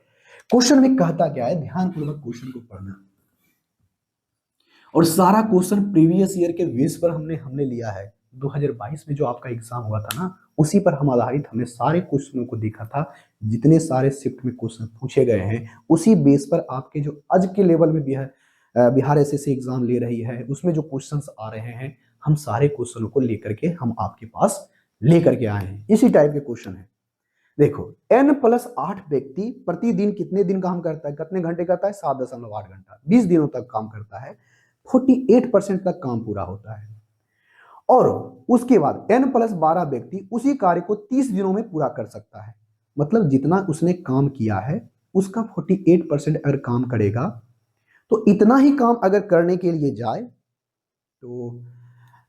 क्वेश्चन में कहता क्या है, ध्यानपूर्वक क्वेश्चन को पढ़ना। और सारा क्वेश्चन प्रीवियस ईयर के बेस पर हमने लिया है। 2022 में जो आपका एग्जाम हुआ था ना, उसी पर हम आधारित हमने सारे क्वेश्चनों को देखा था। जितने सारे शिफ्ट में क्वेश्चन पूछे गए हैं, उसी बेस पर आपके जो आज के लेवल में बिहार एसएससी एग्जाम ले रही है, उसमें जो क्वेश्चंस आ रहे हैं, हम सारे क्वेश्चनों को लेकर के हम आपके पास लेकर के आए हैं। इसी टाइप के क्वेश्चन है। देखो, n+8 व्यक्ति प्रतिदिन कितने दिन काम करता है, कितने घंटे करता है, 7.8 घंटा, 20 दिनों तक काम करता है, 48% तक काम पूरा होता है। और उसके बाद n+12 व्यक्ति उसी कार्य को 30 दिनों में पूरा कर सकता है। मतलब जितना उसने काम किया है, उसका 48% अगर काम करेगा, तो इतना ही काम अगर करने के लिए जाए तो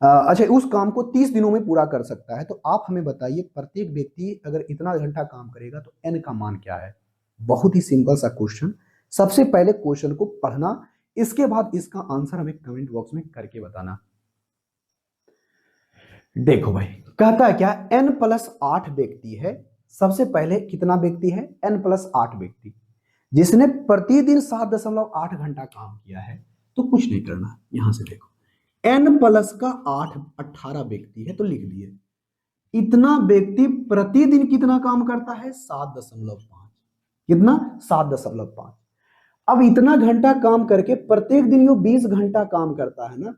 अच्छा, उस काम को 30 दिनों में पूरा कर सकता है। तो आप हमें बताइए, प्रत्येक व्यक्ति अगर इतना घंटा काम करेगा तो n का मान क्या है। बहुत ही सिंपल सा क्वेश्चन। सबसे पहले क्वेश्चन को पढ़ना, इसके बाद इसका आंसर हमें कमेंट बॉक्स में करके बताना। देखो भाई, कहता है क्या, n+8 व्यक्ति है। सबसे पहले कितना व्यक्ति है, n+8 व्यक्ति, जिसने प्रतिदिन 7.8 घंटा काम किया है। तो कुछ नहीं करना, यहां से देखो, n+8 18 व्यक्ति है, तो लिख दिए इतना व्यक्ति प्रतिदिन कितना काम करता है, 7.5। कितना, 7.5। अब इतना घंटा काम करके प्रत्येक दिन ये 20 घंटा काम करता है ना,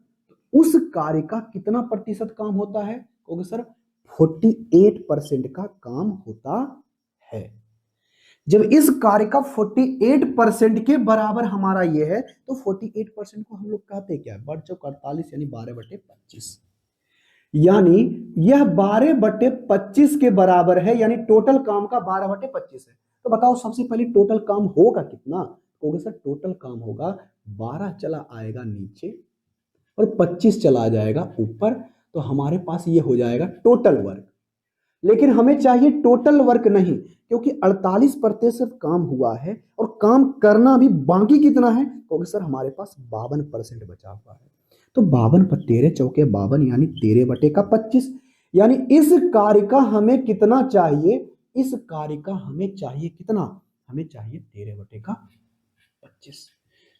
उस कार्य का कितना प्रतिशत काम होता है, क्योंकि सर 48% का काम होता है। जब इस कार्य का 48% के बराबर हमारा ये है, तो 48% को हम लोग कहते क्या, बढ़ चौक 48 यानी 12/25, यानी यह 12/25 के बराबर है, यानी टोटल काम का 12/25 है। तो बताओ सबसे पहले टोटल काम होगा कितना, होगा सर टोटल काम होगा 12 चला आएगा नीचे और 25 चला जाएगा ऊपर, तो हमारे पास ये हो जाएगा टोटल वर्क। लेकिन हमें चाहिए टोटल वर्क नहीं, क्योंकि 48% काम हुआ है और काम करना भी बाकी कितना है, क्योंकि सर हमारे पास 52% बचा हुआ है। तो 52 पर 13 चौके 52, यानी 13/25, यानी इस कार्य का हमें कितना चाहिए, इस कार्य का हमें चाहिए कितना, हमें चाहिए 13/25।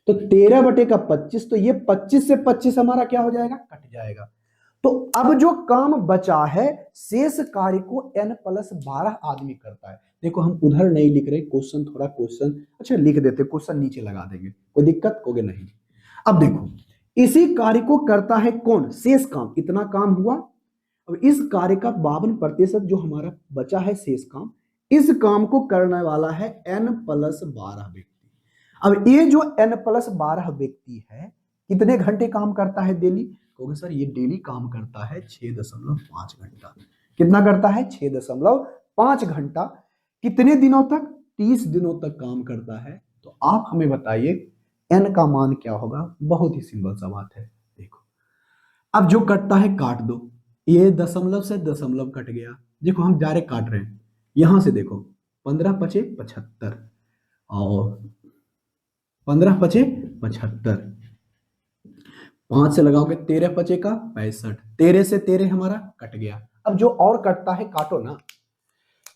तो 13/25, तो ये 25 से 25 हमारा क्या हो जाएगा, कट जाएगा। तो अब जो काम बचा है, शेष कार्य को n+12 आदमी करता है। देखो, हम उधर नहीं लिख रहे, क्वेश्चन थोड़ा क्वेश्चन अच्छा लिख देते, क्वेश्चन नीचे लगा देंगे, कोई दिक्कत होगी नहीं। अब देखो, इसी कार्य को करता है कौन, शेष काम, इतना काम हुआ। अब इस कार्य का 52% जो हमारा बचा है शेष काम, इस काम को करने वाला है n+12 व्यक्ति। अब ये जो n+12 व्यक्ति है, कितने घंटे काम करता है डेली, क्योंकि सर ये डेली काम करता है 6.5 घंटा। कितना करता है, 6.5 घंटा। कितने दिनों तक, 30 दिनों तक काम करता है। तो आप हमें बताइए n का मान क्या होगा। बहुत ही सिंपल सा बात है। देखो, अब जो कटता है काट दो, ये दशमलव से दशमलव कट गया। देखो, हम डायरेक्ट काट रहे हैं, यहां से देखो 15×5 = 75 और 15×5 = 75, 5 से लगाओगे 13×5 = 65, 13 से 13 हमारा कट गया। अब जो और कटता है काटो ना,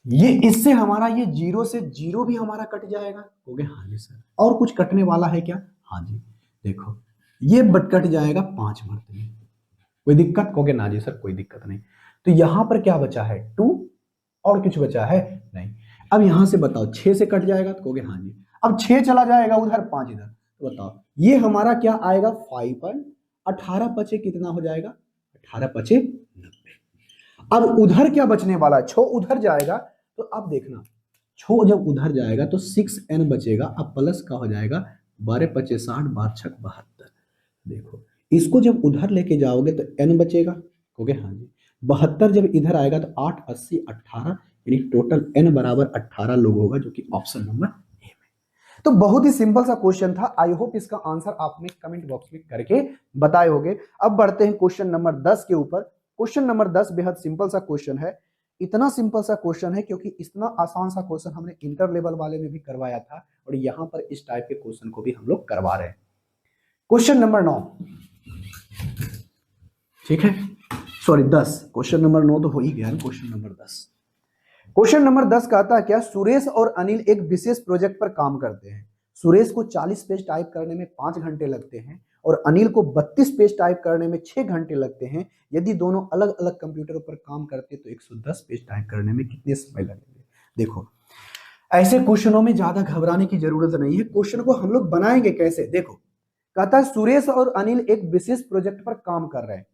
ये इससे हमारा ये 0 से 0 भी हमारा कट जाएगा। हो गया, हाँ जी सर, और कुछ कटने वाला है क्या, हाँ जी, देखो ये बट कट जाएगा 5 मरतबे, कोई दिक्कत, कहोगे ना जी सर कोई दिक्कत नहीं। तो यहां पर क्या बचा है, 2, और कुछ बचा है नहीं। अब यहां से बताओ 6 से कट जाएगा, तो कहोगे हाँ जी। अब 6 चला जाएगा उधर, 5 इधर, तो बताओ ये हमारा क्या आएगा 5, 18×5 कितना हो जाएगा, 18×5 90। अब उधर क्या बचने वाला है, 6 उधर जाएगा। तो अब देखना, जब उधर जाएगा तो 6n बचेगा, अब प्लस का हो जाएगा 12 पचे 60, 12 छक 72। देखो इसको जब उधर लेके जाओगे तो n बचेगा, ओके हाँ जी। 72 जब इधर आएगा तो 8 80 18, यानी टोटल n बराबर 18 लोग होगा, जो कि ऑप्शन नंबर ए में। तो बहुत ही सिंपल सा क्वेश्चन था। आई होप इसका आंसर आपने कमेंट बॉक्स में करके बताए होंगे। अब बढ़ते हैं क्वेश्चन नंबर 10 के ऊपर। क्वेश्चन नंबर 10 बेहद सिंपल सा क्वेश्चन है। इतना सिंपल सा क्वेश्चन है क्योंकि इतना आसान सा क्वेश्चन हमने इंटर लेवल वाले में भी करवाया था, और यहां पर इस टाइप के क्वेश्चन को भी हम लोग करवा रहे हैं। क्वेश्चन नंबर 9, ठीक है, सॉरी 10, क्वेश्चन नंबर 9 तो हो ही गया। क्वेश्चन नंबर 10, क्वेश्चन नंबर 10 कहता है क्या, सुरेश और अनिल एक विशेष प्रोजेक्ट पर काम करते हैं। सुरेश को 40 पेज टाइप करने में 5 घंटे लगते हैं और अनिल को 32 पेज टाइप करने में 6 घंटे लगते हैं। यदि दोनों अलग अलग कंप्यूटरों पर काम करते तो 110 पेज टाइप करने में कितने समय लगेंगे। देखो ऐसे क्वेश्चनों में ज्यादा घबराने की जरूरत नहीं है। क्वेश्चन को हम लोग बनाएंगे कैसे, देखो कहता है सुरेश और अनिल एक विशेष प्रोजेक्ट पर काम कर रहे हैं,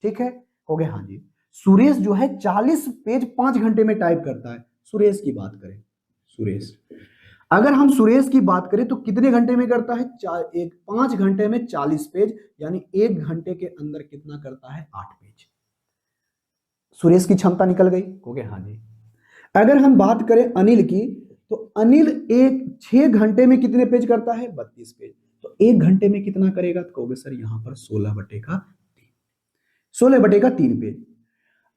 ठीक है, हो गया हाँ जी। सुरेश जो है 40 पेज 5 घंटे में टाइप करता है। सुरेश की बात करें, सुरेश अगर हम सुरेश की बात करें तो कितने घंटे में करता है, 5 घंटे में 40 पेज, यानी 1 घंटे के अंदर कितना करता है, 8 पेज। सुरेश की क्षमता निकल गई, हो गया हाँ जी। अगर हम बात करें अनिल की, तो अनिल 6 घंटे में कितने पेज करता है, 32 पेज। तो 1 घंटे में कितना करेगा, तो कहोगे सर यहां पर 16/3 पेज।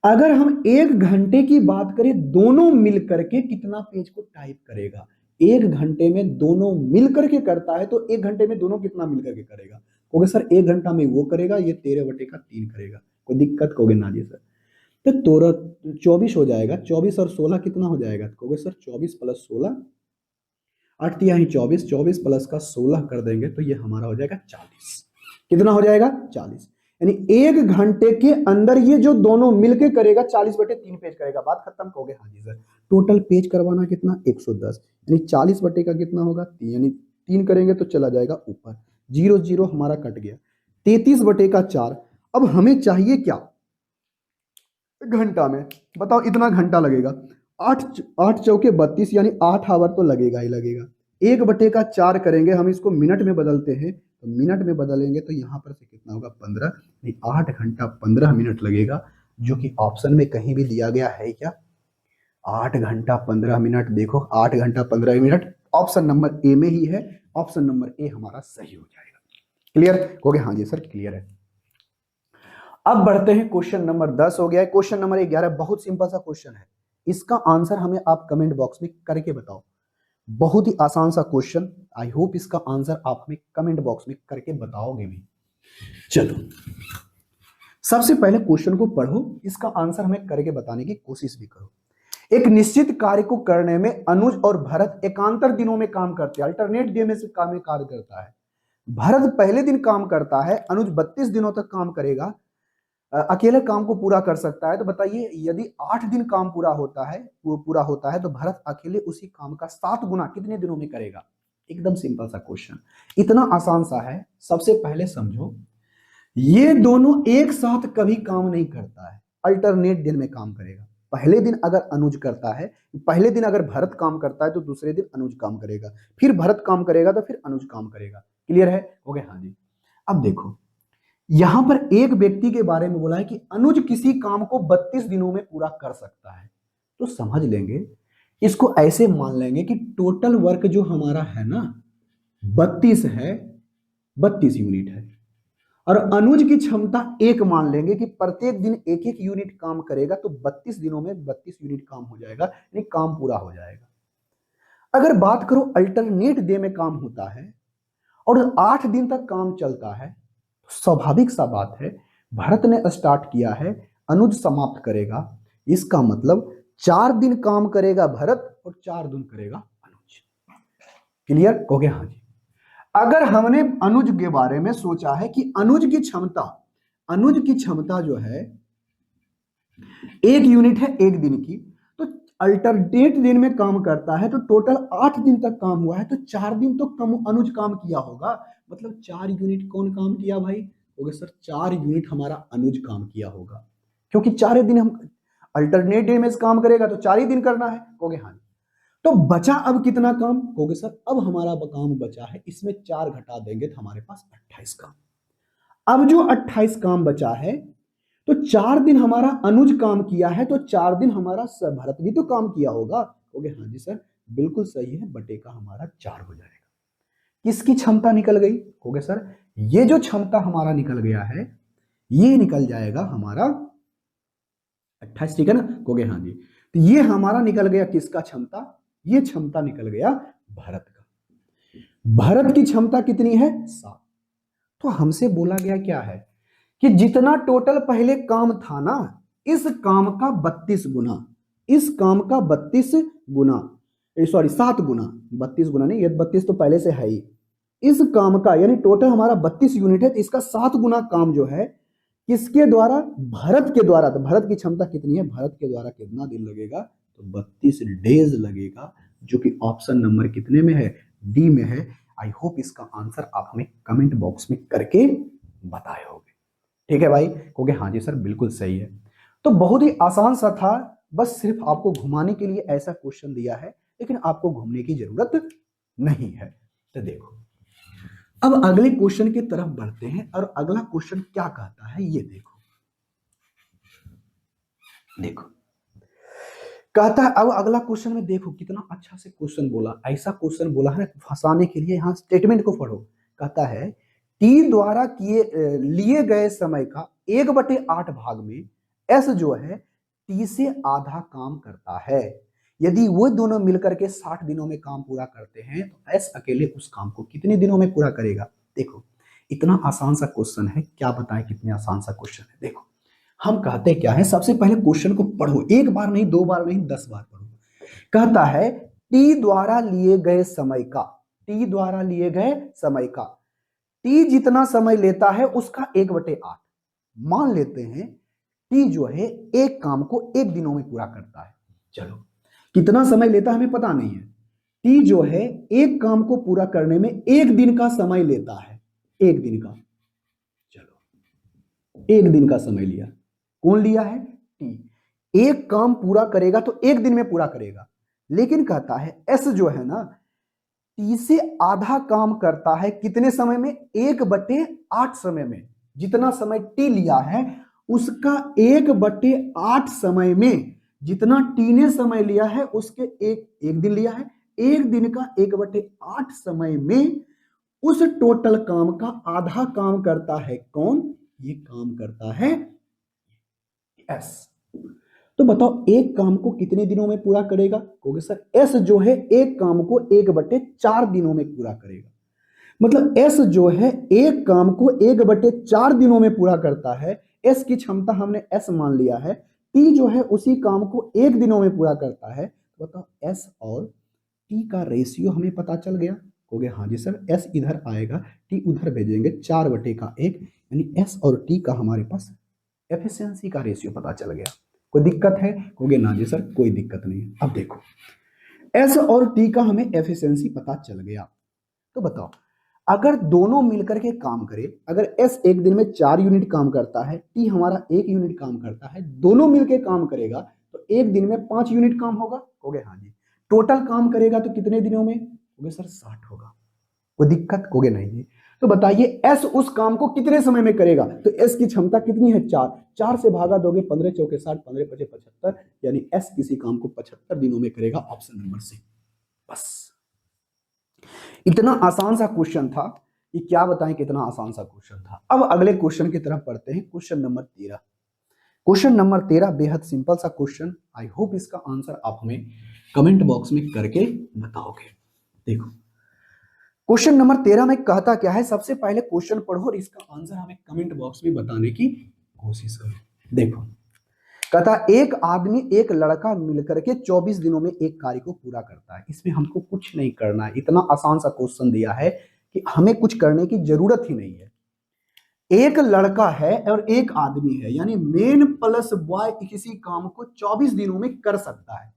अगर हम 1 घंटे की बात करें, दोनों मिल करके कितना पेज को टाइप करेगा, 1 घंटे में दोनों मिल करके करता है, तो 1 घंटे में दोनों कितना मिल करके करेगा, कहोगे सर 1 घंटा में वो करेगा, ये 13/3 करेगा। कोई दिक्कत, कहोगे ना जी सर। तो 24 हो जाएगा, 24 और 16 कितना हो जाएगा, तो कहोगे सर 24 + 16, 8 तिया ही 24, 24 प्लस का 16 कर देंगे तो ये हमारा हो जाएगा 40। कितना हो जाएगा, 40। यानी 1 घंटे के अंदर ये जो दोनों मिलके करेगा 40/3 पेज करेगा। बात खत्म, कहोगे हाँ जी सर। टोटल पेज करवाना कितना, 110, यानी 40 बटे का कितना होगा, 3, यानी 3 करेंगे तो चला जाएगा ऊपर, 0 0 हमारा कट गया, 33/4। अब हमें चाहिए क्या, घंटा में, बताओ इतना घंटा लगेगा, 8 चौके 32, यानी 8 आवर तो लगेगा ही लगेगा। 1/4 करेंगे, हम इसको मिनट में बदलते हैं, तो मिनट में बदलेंगे तो यहाँ पर से कितना होगा, 15, 8 घंटा 15 मिनट लगेगा, जो कि ऑप्शन में कहीं भी दिया गया है क्या, 8 घंटा 15 मिनट। देखो 8 घंटा 15 मिनट ऑप्शन नंबर ए में ही है, ऑप्शन नंबर ए हमारा सही हो जाएगा। क्लियर हो गया, हाँ जी सर क्लियर है। अब बढ़ते हैं, क्वेश्चन नंबर 10 हो गया है। क्वेश्चन नंबर 11 बहुत सिंपल सा क्वेश्चन है, इसका आंसर हमें आप कमेंट बॉक्स में करके बताओ। बहुत ही आसान सा क्वेश्चन, आई होप इसका आंसर आप हमें कमेंट बॉक्स में करके बताओगे भी। चलो सबसे पहले क्वेश्चन को पढ़ो, इसका आंसर हमें करके बताने की कोशिश भी करो। एक निश्चित कार्य को करने में अनुज और भरत एकांतर दिनों में काम करते हैं, अल्टरनेट डे में से काम में कार्य करता है। भरत पहले दिन काम करता है, अनुज 32 दिनों तक काम करेगा, अकेले काम को पूरा कर सकता है। तो बताइए यदि 8 दिन काम पूरा होता है, वो पूरा होता है, तो भरत अकेले उसी काम का 7 गुना कितने दिनों में करेगा। एकदम सिंपल सा क्वेश्चन, इतना आसान सा है। सबसे पहले समझो, ये दोनों एक साथ कभी काम नहीं करता है, अल्टरनेट दिन में काम करेगा। पहले दिन अगर अनुज करता है, पहले दिन अगर भरत काम करता है तो दूसरे दिन अनुज काम करेगा, फिर भरत काम करेगा तो फिर अनुज काम करेगा। क्लियर है, हो गया हाँ जी। अब देखो यहां पर एक व्यक्ति के बारे में बोला है कि अनुज किसी काम को 32 दिनों में पूरा कर सकता है, तो समझ लेंगे, इसको ऐसे मान लेंगे कि टोटल वर्क जो हमारा है ना 32 है, 32 यूनिट है, और अनुज की क्षमता 1 मान लेंगे कि प्रत्येक दिन 1 1 यूनिट काम करेगा, तो 32 दिनों में 32 यूनिट काम हो जाएगा, यानी काम पूरा हो जाएगा। अगर बात करो अल्टरनेट डे में काम होता है और 8 दिन तक काम चलता है, स्वाभाविक सा बात है, भरत ने स्टार्ट किया है, अनुज समाप्त करेगा, इसका मतलब 4 दिन काम करेगा भरत और 4 दिन करेगा अनुज। क्लियर हो गया हाँ जी। अगर हमने अनुज के बारे में सोचा है कि अनुज की क्षमता जो है 1 यूनिट है 1 दिन की, तो अल्टरनेट दिन में काम करता है, तो टोटल 8 दिन तक काम हुआ है, तो 4 दिन तो कम अनुज काम किया होगा, मतलब 4 यूनिट कौन काम किया भाई, होगा सर 4 यूनिट हमारा अनुज काम किया होगा, क्योंकि 4 दिन हम अल्टरनेट डे में काम करेगा तो 4 ही दिन करना है, हो गया हाँ। तो बचा अब कितना काम, कहोगे सर अब हमारा काम बचा है, इसमें 4 घटा देंगे तो हमारे पास 28 काम। अब जो 28 काम बचा है, तो 4 दिन हमारा अनुज काम किया है, तो 4 दिन हमारा भरत भी तो काम किया होगा। कहोगे हाँ जी सर बिल्कुल सही है, बटे का हमारा 4 हो जाएगा। किसकी क्षमता निकल गई, कहोगे सर ये जो क्षमता हमारा निकल गया है ये निकल जाएगा हमारा 28, ठीक है ना। कहोगे हाँ जी, तो ये हमारा निकल गया किसका क्षमता, ये क्षमता निकल गया भरत का। भरत की क्षमता कितनी है 7। तो हमसे बोला गया क्या है कि जितना टोटल पहले काम था ना, इस काम का 32 गुना, इस काम का 32 गुना, सॉरी 7 गुना, 32 गुना नहीं, ये 32 तो पहले से है ही, इस काम का यानी टोटल हमारा 32 यूनिट है, तो इसका 7 गुना काम जो है किसके द्वारा, भरत के द्वारा। तो भरत की क्षमता कितनी है, भरत के द्वारा कितना दिन लगेगा, तो 32 डेज लगेगा, जो कि ऑप्शन नंबर कितने में है, डी में है। आई होप इसका आंसर आप हमें कमेंट बॉक्स में करके बताए होंगे, ठीक है भाई। कहोगे हाँ जी सर बिल्कुल सही है। तो बहुत ही आसान सा था, बस सिर्फ आपको घुमाने के लिए ऐसा क्वेश्चन दिया है, लेकिन आपको घूमने की जरूरत नहीं है। तो देखो अब अगले क्वेश्चन की तरफ बढ़ते हैं, और अगला क्वेश्चन क्या कहता है ये देखो। देखो कहता है, अब अगला क्वेश्चन में देखो कितना अच्छा से क्वेश्चन बोला, ऐसा क्वेश्चन बोला है फंसाने के लिए। यहां स्टेटमेंट को पढ़ो, कहता है टी द्वारा लिए गए समय का 1/8 भाग में एस जो है टी से आधा काम करता है। यदि वो दोनों मिलकर के 60 दिनों में काम पूरा करते हैं, तो एस अकेले उस काम को कितने दिनों में पूरा करेगा। देखो इतना आसान सा क्वेश्चन है, क्या बताएं कितने आसान सा क्वेश्चन है। देखो हम कहते क्या है, सबसे पहले क्वेश्चन को पढ़ो, एक बार नहीं, 2 बार नहीं, 10 बार पढ़ो। कहता है टी द्वारा लिए गए समय का, टी द्वारा लिए गए समय का, टी जितना समय लेता है उसका 1/8। मान लेते हैं टी जो है एक काम को 1 दिनों में पूरा करता है। चलो कितना समय लेता है हमें पता नहीं है, टी जो है एक काम को पूरा करने में 1 दिन का समय लेता है, 1 दिन का। चलो 1 दिन का समय लिया, कौन लिया है, टी। एक काम पूरा करेगा तो 1 दिन में पूरा करेगा, लेकिन कहता है एस जो है ना टी से आधा काम करता है कितने समय में, 1/8 समय में। जितना समय टी लिया है उसका 1/8 समय में, जितना टी ने समय लिया है उसके एक दिन लिया है, 1 दिन का 1/8 समय में उस टोटल काम का आधा काम करता है कौन, ये काम करता है एस। तो बताओ एक काम को कितने दिनों में पूरा करेगा, कहोगे सर एस जो है एक काम को 1/4 दिनों में पूरा करेगा। मतलब एस जो है एक काम को 1/4 दिनों में पूरा करता है। एस की क्षमता हमने एस मान लिया है, टी जो है उसी काम को 1 दिनों में पूरा करता है। बताओ एस और टी का रेशियो हमें पता चल गया, कहोगे हाँ जी सर एस इधर आएगा, टी उधर भेजेंगे, 4/1, यानी एस और टी का हमारे पास एफिशिएंसी का रेशियो पता चल गया। कोई दिक्कत है, कहोगे ना जी सर कोई दिक्कत नहीं है। अब देखो एस और टी का हमें एफिशिएंसी पता चल गया, तो बताओ अगर दोनों मिलकर के काम करे, अगर एस एक दिन में 4 यूनिट काम करता है, टी हमारा 1 यूनिट काम करता है, दोनों मिलकर काम करेगा तो एक दिन में 5 यूनिट काम होगा, कहोगे हाँ जी। टोटल काम करेगा तो कितने दिनों में, कहोगे सर 60 होगा। कोई दिक्कत, कहोगे नहीं जी। तो बताइए एस उस काम को कितने समय में करेगा, तो एस की क्षमता कितनी है 4, 4 से भागा दोगे 15 चौके 60, 15 पचे 75, यानी एस किसी काम को 75 दिनों में करेगा, ऑप्शन नंबर सी। बस इतना आसान सा क्वेश्चन था, ये क्या बताएं कितना आसान सा क्वेश्चन था। अब अगले क्वेश्चन की तरफ पढ़ते हैं, क्वेश्चन नंबर 13। क्वेश्चन नंबर 13 बेहद सिंपल सा क्वेश्चन, आई होप इसका आंसर आप हमें कमेंट बॉक्स में करके बताओगे। देखो क्वेश्चन नंबर 13 में कहता क्या है, सबसे पहले क्वेश्चन पढ़ो और इसका आंसर हमें कमेंट बॉक्स में बताने की कोशिश करो। देखो कहता एक आदमी एक लड़का मिलकर के 24 दिनों में एक कार्य को पूरा करता है। इसमें हमको कुछ नहीं करना है, इतना आसान सा क्वेश्चन दिया है कि हमें कुछ करने की जरूरत ही नहीं है। एक लड़का है और एक आदमी है, यानी मेन प्लस बॉय किसी काम को 24 दिनों में कर सकता है,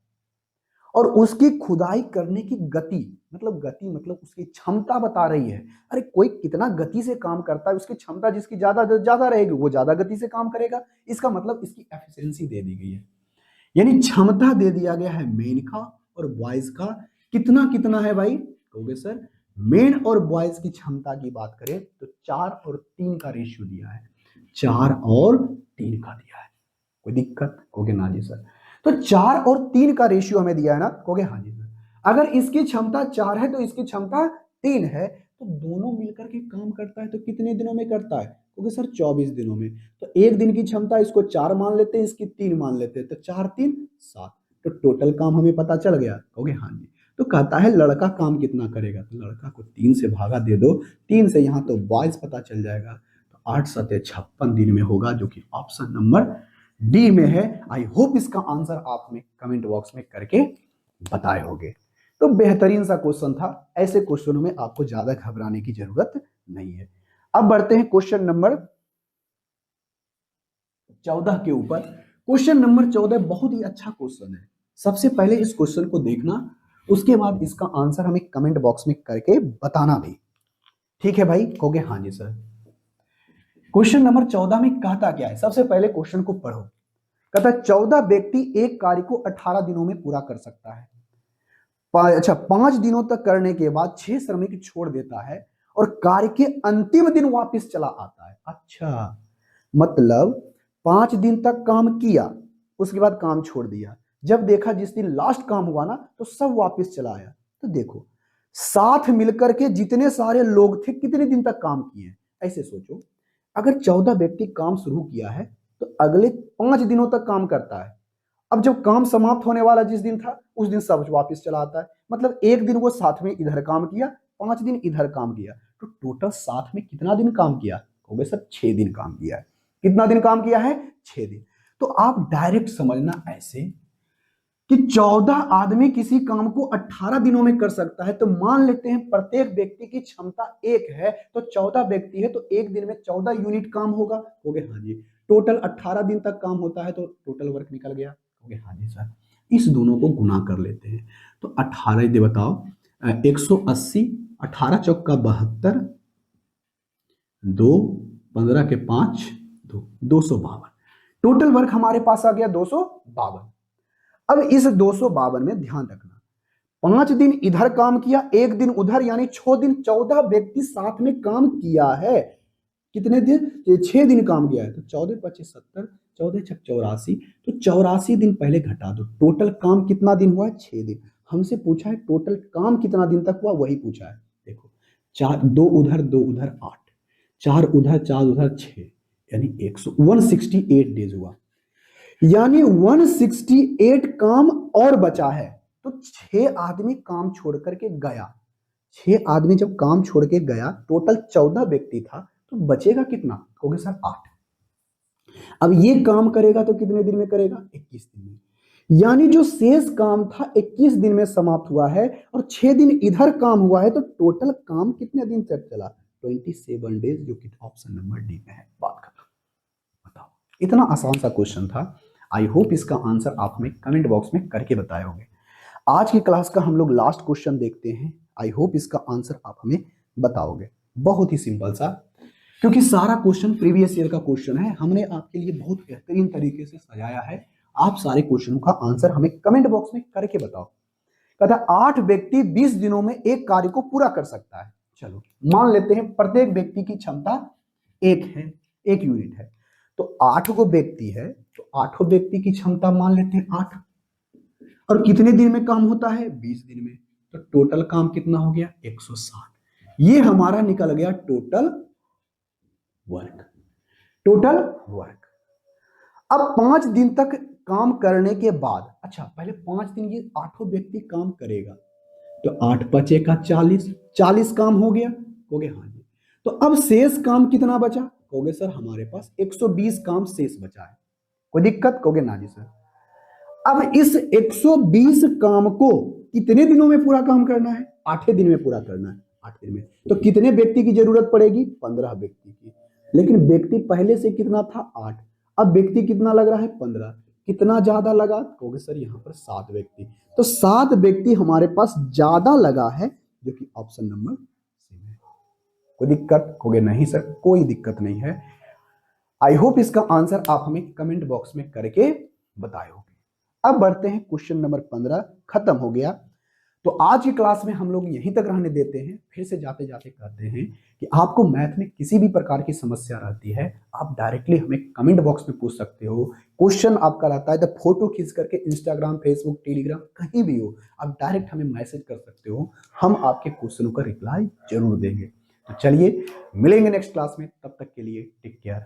और उसकी खुदाई करने की गति मतलब उसकी क्षमता बता रही है। अरे कोई कितना गति से काम करता है, उसकी क्षमता जिसकी ज्यादा रहेगी वो ज्यादा गति से काम करेगा, इसका मतलब इसकी एफिशिएंसी दे दी गई है, यानी क्षमता दे दिया गया है मेन का और बॉयज का कितना कितना है भाई? कहोगे सर मेन और बॉयज की क्षमता की बात करें तो 4:3 का रेशियो दिया है, 4:3 का दिया है। कोई दिक्कत? कहोगे ना जी सर। तो 4:3 का रेशियो हमें दिया है ना? कहोगे हाँ जी सर। अगर इसकी क्षमता 4 है तो इसकी क्षमता 3 है, तो दोनों मिलकर के काम करता है तो कितने दिनों में करता है? कहोगे सर 24 दिनों में। तो एक दिन की क्षमता इसको 4 मान लेते हैं, इसकी 3 मान लेते हैं, तो 4 3 7, तो टोटल काम हमें पता चल गया। कहोगे हाँ जी। तो कहता है लड़का काम कितना करेगा, तो लड़का को 3 से भागा दे दो, 3 से यहाँ तो बॉयज पता चल जाएगा, तो 8 7 56 दिन में होगा, जो कि ऑप्शन नंबर डी में है। आई होप इसका आंसर आप में कमेंट बॉक्स में करके बताए होंगे। तो बेहतरीन सा क्वेश्चन था, ऐसे क्वेश्चनों में आपको ज्यादा घबराने की जरूरत नहीं है। अब बढ़ते हैं क्वेश्चन नंबर 14 के ऊपर। क्वेश्चन नंबर 14 बहुत ही अच्छा क्वेश्चन है। सबसे पहले इस क्वेश्चन को देखना, उसके बाद इसका आंसर हमें कमेंट बॉक्स में करके बताना भी। ठीक है भाई? कहोगे हाँ जी सर। क्वेश्चन नंबर 14 में कहता क्या है? सबसे पहले क्वेश्चन को पढ़ो। कहता है 14 व्यक्ति एक कार्य को 18 दिनों में पूरा कर सकता है। अच्छा, 5 दिनों तक करने के बाद 6 श्रमिक छोड़ देता है और कार्य के अंतिम दिन वापस चला आता है। अच्छा, मतलब 5 दिन तक काम किया, उसके बाद काम छोड़ दिया, जब देखा जिस दिन लास्ट काम हुआ ना तो सब वापस चला आया। तो देखो साथ मिलकर के जितने सारे लोग थे कितने दिन तक काम किए, ऐसे सोचो। अगर 14 व्यक्ति काम शुरू किया है तो अगले 5 दिनों तक काम करता है। अब जब काम समाप्त होने वाला जिस दिन था उस दिन सब वापस चला आता है, मतलब एक दिन वो साथ में इधर काम किया, 5 दिन इधर काम किया, तो टोटल साथ में कितना दिन काम किया? कहोगे सर 6 दिन काम किया है। कितना दिन काम किया है? 6 दिन। तो आप डायरेक्ट समझना ऐसे कि 14 आदमी किसी काम को 18 दिनों में कर सकता है, तो मान लेते हैं प्रत्येक व्यक्ति की क्षमता 1 है, तो 14 व्यक्ति है तो एक दिन में 14 यूनिट काम होगा। हो गया हाँ जी। टोटल 18 दिन तक काम होता है तो टोटल वर्क निकल गया। हो गया हाँ जी सर। इस दोनों को गुना कर लेते हैं तो 18 दे बताओ 180, 18 चौका 72, 2 15 के 5 2 252। टोटल वर्क हमारे पास आ गया 252। अब इस 252 में ध्यान रखना 5 दिन इधर काम किया, एक दिन उधर, यानी 6 दिन 14 व्यक्ति साथ में काम किया है। कितने दिन? 6 दिन काम किया है, तो 14 25 70, 14 छक 84, तो 84 दिन पहले घटा दो। टोटल काम कितना दिन हुआ है? 6 दिन। हमसे पूछा है टोटल काम कितना दिन तक हुआ, वही पूछा है। देखो 4 2 उधर 2 उधर 8, 4 उधर 4 उधर 6, यानी 168 डेज हुआ, यानी 168 काम और बचा है। तो 6 आदमी काम छोड़ करके गया, 6 आदमी जब काम छोड़ के गया, टोटल 14 व्यक्ति था, तो बचेगा कितना? कहोगे सर 8। अब ये काम करेगा तो कितने दिन में करेगा? 21 दिन में। यानी जो शेष काम था 21 दिन में समाप्त हुआ है और 6 दिन इधर काम हुआ है, तो टोटल काम कितने दिन तक चला? 27 डेज, जो कि ऑप्शन नंबर डी में है। बात खत्म। बताओ, इतना आसान सा क्वेश्चन था। आई होप इसका आंसर आप हमें कमेंट बॉक्स में करके बताए होंगे। आज की क्लास का हम लोग लास्ट क्वेश्चन देखते हैं। आई होप इसका आंसर आप हमें बताओगे। बहुत ही सिंपल सा, क्योंकि सारा क्वेश्चन प्रीवियस ईयर का क्वेश्चन है, हमने आपके लिए बहुत बेहतरीन तरीके से सजाया है। आप सारे क्वेश्चनों का आंसर हमें कमेंट बॉक्स में करके बताओ। कहता 8 व्यक्ति 20 दिनों में एक कार्य को पूरा कर सकता है। चलो मान लेते हैं प्रत्येक व्यक्ति की क्षमता 1 है, 1 यूनिट है, तो 8 गो व्यक्ति है, तो 8 व्यक्ति की क्षमता मान लेते हैं 8, और कितने दिन में काम होता है? 20 दिन में। तो टोटल काम कितना हो गया? 160। ये हमारा निकल गया टोटल वर्क। Total work. अब 5 दिन तक काम करने के बाद, अच्छा पहले 5 दिन ये 8 व्यक्ति काम करेगा, तो 8 बचे का 40, 40 काम हो गया। कहोगे हाँ जी। तो अब शेष काम कितना बचा? कहोगे सर हमारे पास 120 काम शेष बचा है। कोई दिक्कत? कहोगे ना जी सर। अब इस 120 काम को कितने दिनों में पूरा काम करना है? 8 दिन में पूरा करना है। 8 दिन में तो कितने व्यक्ति की जरूरत पड़ेगी? 15 व्यक्ति की। लेकिन व्यक्ति पहले से कितना था? 8। अब व्यक्ति कितना लग रहा है? 15। कितना ज्यादा लगा? कहोगे सर यहाँ पर 7 व्यक्ति। तो 7 व्यक्ति हमारे पास ज्यादा लगा है, जो कि ऑप्शन नंबर सी है। कोई दिक्कत? कहोगे नहीं सर, कोई दिक्कत नहीं है। आई होप इसका आंसर आप हमें कमेंट बॉक्स में करके बताए होंगे। अब बढ़ते हैं क्वेश्चन नंबर 15, खत्म हो गया। तो आज की क्लास में हम लोग यहीं तक रहने देते हैं। फिर से जाते जाते कहते हैं कि आपको मैथ में किसी भी प्रकार की समस्या रहती है, आप डायरेक्टली हमें कमेंट बॉक्स में पूछ सकते हो। क्वेश्चन आपका रहता है तो फोटो खींच करके इंस्टाग्राम, फेसबुक, टेलीग्राम कहीं भी हो, आप डायरेक्ट हमें मैसेज कर सकते हो, हम आपके क्वेश्चनों का रिप्लाई जरूर देंगे। तो चलिए मिलेंगे नेक्स्ट क्लास में, तब तक के लिए टेक केयर।